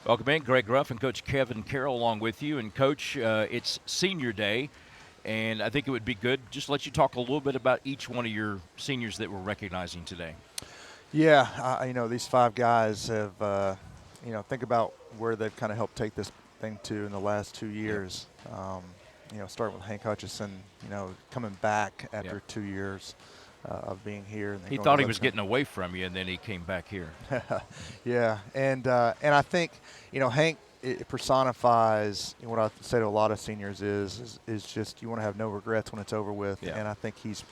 Welcome in, Greg Ruff and Coach Kevin Carroll along with you. And Coach, it's Senior Day, and I think it would be good just let you talk a little bit about each one of your seniors that we're recognizing today. Yeah, these five guys have, think about where they've kind of helped take this thing to in the last 2 years. Yep. Starting with Hank Hutchison, coming back Yep. after 2 years of being here. And then He going to thought he was Lipscomb. getting away from you, and then he came back here. Yeah, and I think Hank it personifies what I say to a lot of seniors is just you want to have no regrets when it's over with. Yeah. And I think he's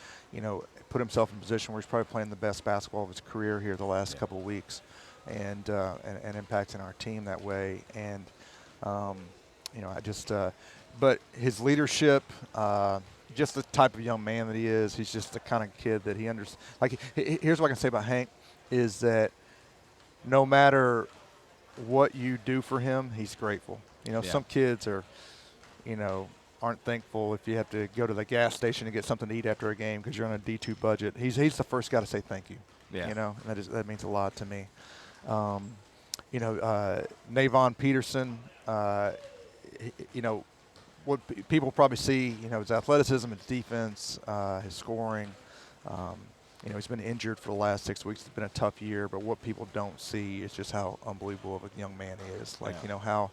put himself in a position where he's probably playing the best basketball of his career here the last Yeah. couple of weeks, and impacting our team that way. And I just but his leadership. Just the type of young man that he is. He's just the kind of kid that he understands. Like, here's what I can say about Hank is that no matter what you do for him, he's grateful. Yeah. Some kids are, aren't thankful if you have to go to the gas station to get something to eat after a game because you're on a D2 budget. He's the first guy to say thank you. Yeah. And that means a lot to me. Navon Peterson, what people probably see, his athleticism, his defense, his scoring. He's been injured for the last 6 weeks. It's been a tough year, but what people don't see is just how unbelievable of a young man he is. Like, Yeah. How,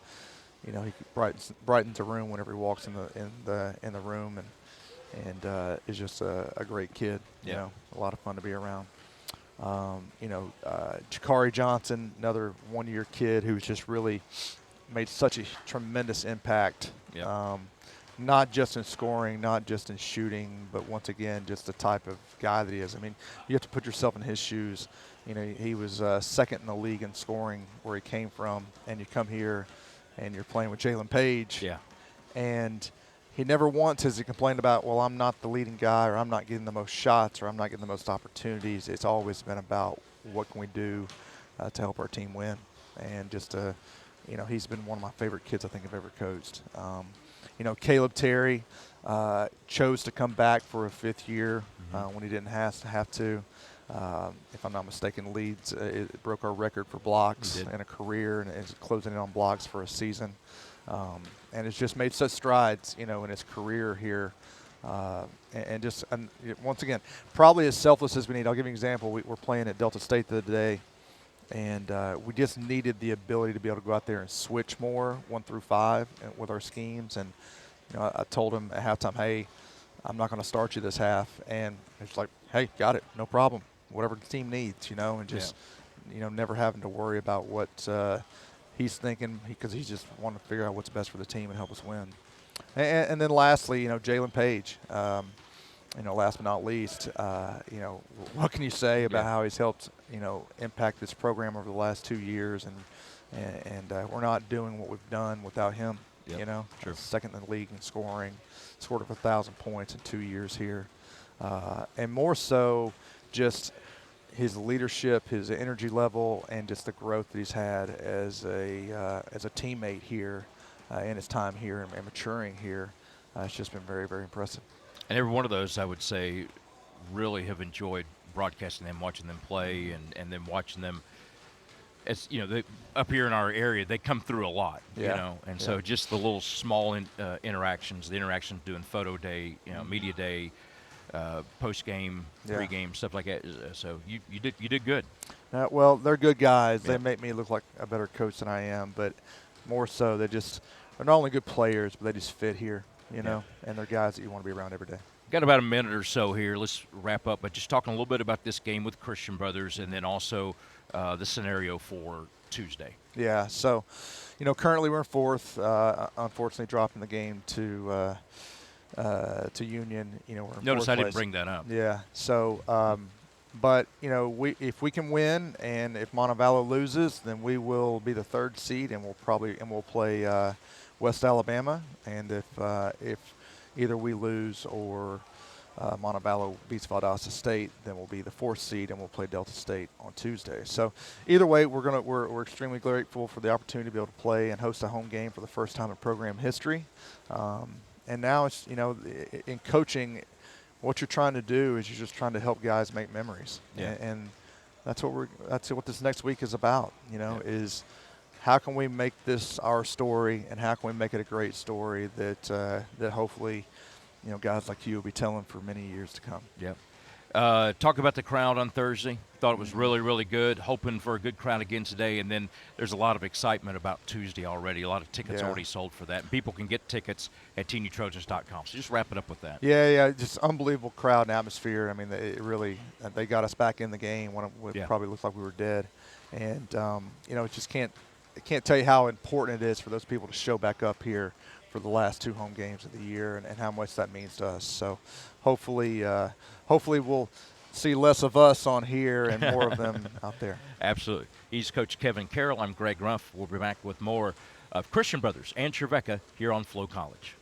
he brightens a room whenever he walks in the room, and is just a great kid. Yeah. A lot of fun to be around. Jakari Johnson, another one-year kid who's just really made such a tremendous impact. Yeah. Not just in scoring, not just in shooting, but once again, just the type of guy that he is. I mean, you have to put yourself in his shoes. He was second in the league in scoring where he came from, and you come here and you're playing with Jalen Page. Yeah. And he never once has he complained about, well, I'm not the leading guy, or I'm not getting the most shots, or I'm not getting the most opportunities. It's always been about what can we do to help our team win. And just, he's been one of my favorite kids I think I've ever coached. Caleb Terry chose to come back for a fifth year when he didn't have to. If I'm not mistaken, Leeds it broke our record for blocks in a career, and is closing in on blocks for a season. And it's just made such strides, in his career here. And once again, probably as selfless as we need. I'll give you an example. We're playing at Delta State the other day, and we just needed the ability to be able to go out there and switch more 1 through 5 with our schemes. And I told him at halftime, hey, I'm not going to start you this half. And it's like, hey, got it, no problem. Whatever the team needs, and just never having to worry about what he's thinking, because he's just wanting to figure out what's best for the team and help us win. And then lastly, Jalen Page. Last but not least, what can you say about how he's helped, impact this program over the last 2 years, and we're not doing what we've done without him. Yep. Sure. Second in the league in scoring, scored of 1,000 points in 2 years here, and more so, just his leadership, his energy level, and just the growth that he's had as a teammate here, in his time here and maturing here. It's just been very, very impressive. And every one of those, I would say, really have enjoyed broadcasting them, watching them play, and then watching them. As they, up here in our area, they come through a lot. And so just the little small interactions, the interactions doing photo day, media day, post game, pregame, stuff like that. So you did good. Well, they're good guys. Yeah. They make me look like a better coach than I am, but more so, they're not only good players, but they just fit here. And they're guys that you want to be around every day. Got about a minute or so here. Let's wrap up, but just talking a little bit about this game with Christian Brothers, and then also the scenario for Tuesday. Yeah, so, currently we're in fourth. Unfortunately, dropping the game to Union. We're in Notice fourth I didn't place. bring that up. Yeah. So, but if we can win, and if Montevallo loses, then we will be the third seed, and we'll play West Alabama. And if either we lose or Montevallo beats Valdosta State, then we'll be the fourth seed, and we'll play Delta State on Tuesday. So either way, we're extremely grateful for the opportunity to be able to play and host a home game for the first time in program history. And now it's in coaching, what you're trying to do is you're just trying to help guys make memories. Yeah. And that's what this next week is about. Is how can we make this our story, and how can we make it a great story that that hopefully, guys like you will be telling for many years to come. Yep. Talk about the crowd on Thursday. Thought it was really, really good. Hoping for a good crowd again today. And then there's a lot of excitement about Tuesday already. A lot of tickets already sold for that. And people can get tickets at TeenUtrojans.com. So just wrap it up with that. Yeah, just unbelievable crowd and atmosphere. I mean, it really they got us back in the game when it probably looked like we were dead. And it just can't tell you how important it is for those people to show back up here for the last 2 home games of the year, and how much that means to us. So hopefully we'll see less of us on here and more of them out there. Absolutely. He's Coach Kevin Carroll. I'm Greg Ruff. We'll be back with more of Christian Brothers and Trevecca here on Flow College.